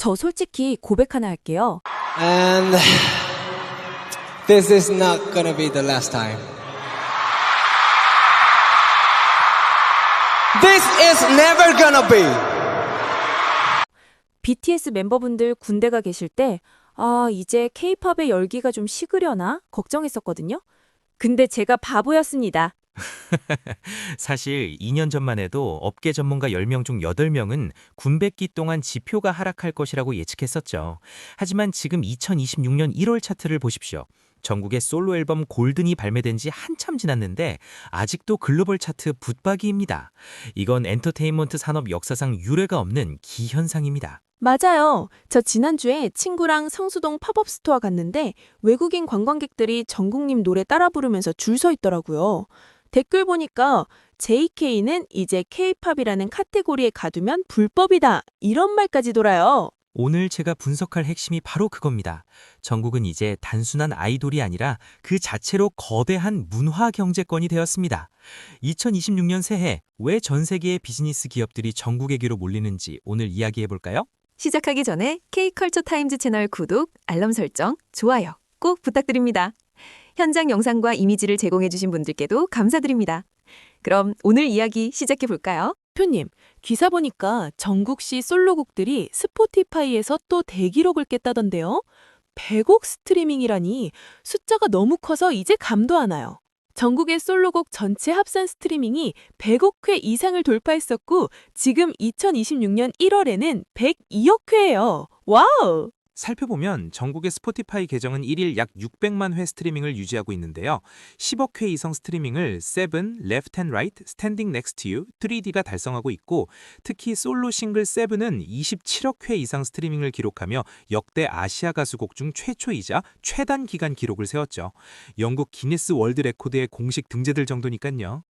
저 솔직히 고백 하나 할게요. And this is not gonna be the last time. This is never gonna be. BTS 멤버분들 군대가 계실 때 이제 K-팝의 열기가 좀 식으려나 걱정했었거든요. 근데 제가 바보였습니다. 사실 2년 전만 해도 업계 전문가 10명 중 8명은 군백기 동안 지표가 하락할 것이라고 예측했었죠. 하지만 지금 2026년 1월 차트를 보십시오. 전국의 솔로 앨범 골든이 발매된 지 한참 지났는데 아직도 글로벌 차트 붙박이입니다. 이건 엔터테인먼트 산업 역사상 유례가 없는 기현상입니다. 맞아요. 저 지난주에 친구랑 성수동 팝업 스토어 갔는데 외국인 관광객들이 정국님 노래 따라 부르면서 줄 서 있더라고요. 댓글 보니까 JK는 이제 K-팝이라는 카테고리에 가두면 불법이다. 이런 말까지 돌아요. 오늘 제가 분석할 핵심이 바로 그겁니다. 전국은 이제 단순한 아이돌이 아니라 그 자체로 거대한 문화 경제권이 되었습니다. 2026년 새해 왜 전 세계의 비즈니스 기업들이 전국에게로 몰리는지 오늘 이야기해 볼까요? 시작하기 전에 K컬처 타임즈 채널 구독, 알람 설정, 좋아요 꼭 부탁드립니다. 현장 영상과 이미지를 제공해주신 분들께도 감사드립니다. 그럼 오늘 이야기 시작해 볼까요? 표님, 기사 보니까 정국 씨 솔로곡들이 스포티파이에서 또 대기록을 깼다던데요. 100억 스트리밍이라니 숫자가 너무 커서 이제 감도 안 와요. 전국의 솔로곡 전체 합산 스트리밍이 100억 회 이상을 돌파했었고 지금 2026년 1월에는 102억 회예요. 와우! 살펴보면 전국의 스포티파이 계정은 1일 약 600만 회 스트리밍을 유지하고 있는데요. 10억 회 이상 스트리밍을 세븐, Left and Right, Standing Next to You, 3D가 달성하고 있고 특히 솔로 싱글 세븐은 27억 회 이상 스트리밍을 기록하며 역대 아시아 가수곡 중 최초이자 최단 기간 기록을 세웠죠. 영국 기네스 월드 레코드에 공식 등재될 정도니까요.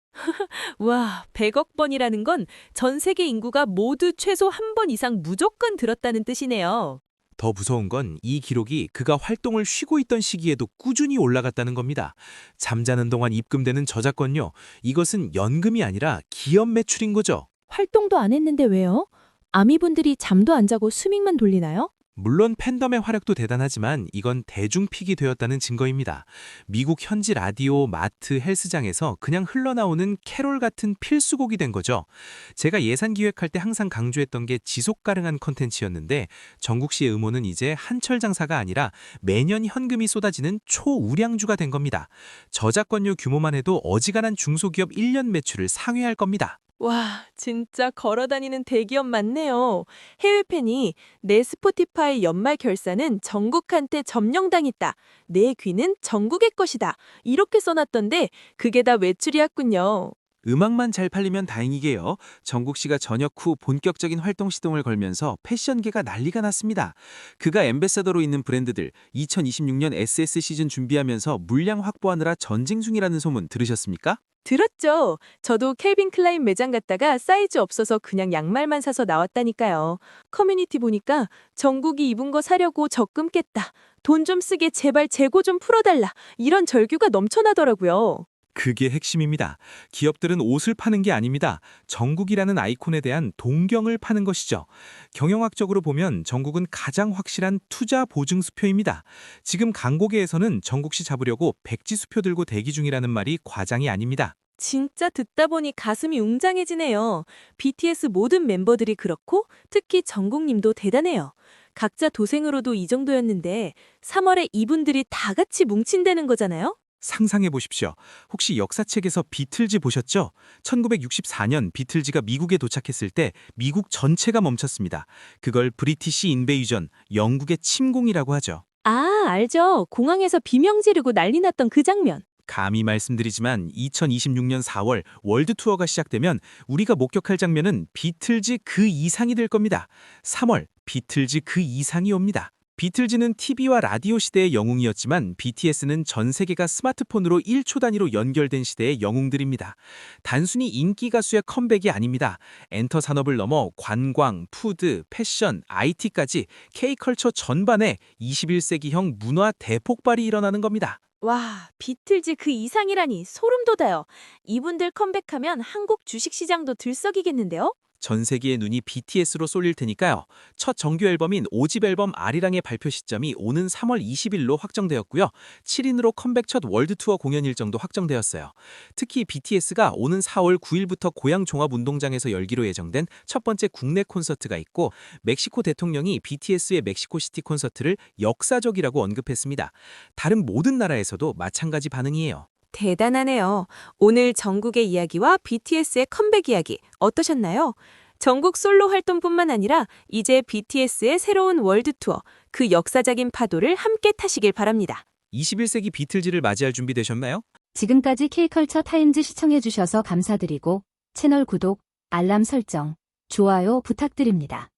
와, 100억 번이라는 건 전 세계 인구가 모두 최소 한 번 이상 무조건 들었다는 뜻이네요. 더 무서운 건 이 기록이 그가 활동을 쉬고 있던 시기에도 꾸준히 올라갔다는 겁니다. 잠자는 동안 입금되는 저작권료, 이것은 연금이 아니라 기업 매출인 거죠. 활동도 안 했는데 왜요? 아미분들이 잠도 안 자고 스밍만 돌리나요? 물론 팬덤의 활약도 대단하지만 이건 대중픽이 되었다는 증거입니다. 미국 현지 라디오, 마트, 헬스장에서 그냥 흘러나오는 캐롤 같은 필수곡이 된 거죠. 제가 예산 기획할 때 항상 강조했던 게 지속 가능한 콘텐츠였는데 정국 씨의 음원은 이제 한철 장사가 아니라 매년 현금이 쏟아지는 초우량주가 된 겁니다. 저작권료 규모만 해도 어지간한 중소기업 1년 매출을 상회할 겁니다. 와, 진짜 걸어다니는 대기업 맞네요. 해외 팬이 내 스포티파이 연말 결산은 전국한테 점령당했다. 내 귀는 전국의 것이다. 이렇게 써놨던데 그게 다 외출이었군요. 음악만 잘 팔리면 다행이게요. 정국 씨가 전역 후 본격적인 활동 시동을 걸면서 패션계가 난리가 났습니다. 그가 앰베서더로 있는 브랜드들 2026년 SS 시즌 준비하면서 물량 확보하느라 전쟁 중이라는 소문 들으셨습니까? 들었죠? 저도 캘빈 클라인 매장 갔다가 사이즈 없어서 그냥 양말만 사서 나왔다니까요. 커뮤니티 보니까 정국이 입은 거 사려고 적금 깼다. 돈 좀 쓰게 제발 재고 좀 풀어달라. 이런 절규가 넘쳐나더라고요. 그게 핵심입니다. 기업들은 옷을 파는 게 아닙니다. 정국이라는 아이콘에 대한 동경을 파는 것이죠. 경영학적으로 보면 정국은 가장 확실한 투자 보증 수표입니다. 지금 광고계에서는 정국 씨 잡으려고 백지 수표 들고 대기 중이라는 말이 과장이 아닙니다. 진짜 듣다 보니 가슴이 웅장해지네요. BTS 모든 멤버들이 그렇고 특히 정국님도 대단해요. 각자 도생으로도 이 정도였는데 3월에 이분들이 다 같이 뭉친다는 거잖아요? 상상해 보십시오. 혹시 역사책에서 비틀즈 보셨죠? 1964년 비틀즈가 미국에 도착했을 때 미국 전체가 멈췄습니다. 그걸 브리티시 인베이전, 영국의 침공이라고 하죠. 아, 알죠. 공항에서 비명 지르고 난리 났던 그 장면. 감히 말씀드리지만 2026년 4월 월드 투어가 시작되면 우리가 목격할 장면은 비틀즈 그 이상이 될 겁니다. 3월 비틀즈 그 이상이 옵니다. 비틀즈는 TV와 라디오 시대의 영웅이었지만 BTS는 전 세계가 스마트폰으로 1초 단위로 연결된 시대의 영웅들입니다. 단순히 인기 가수의 컴백이 아닙니다. 엔터 산업을 넘어 관광, 푸드, 패션, IT까지 K컬처 전반에 21세기형 문화 대폭발이 일어나는 겁니다. 와, 비틀즈 그 이상이라니 소름 돋아요. 이분들 컴백하면 한국 주식시장도 들썩이겠는데요? 전 세계의 눈이 BTS로 쏠릴 테니까요. 첫 정규 앨범인 5집 앨범 아리랑의 발표 시점이 오는 3월 20일로 확정되었고요. 7인으로 컴백 첫 월드 투어 공연 일정도 확정되었어요. 특히 BTS가 오는 4월 9일부터 고양 종합운동장에서 열기로 예정된 첫 번째 국내 콘서트가 있고 멕시코 대통령이 BTS의 멕시코시티 콘서트를 역사적이라고 언급했습니다. 다른 모든 나라에서도 마찬가지 반응이에요. 대단하네요. 오늘 정국의 이야기와 BTS의 컴백 이야기 어떠셨나요? 정국 솔로 활동뿐만 아니라 이제 BTS의 새로운 월드 투어, 그 역사적인 파도를 함께 타시길 바랍니다. 21세기 비틀즈를 맞이할 준비 되셨나요? 지금까지 K컬처 타임즈 시청해주셔서 감사드리고 채널 구독, 알람 설정, 좋아요 부탁드립니다.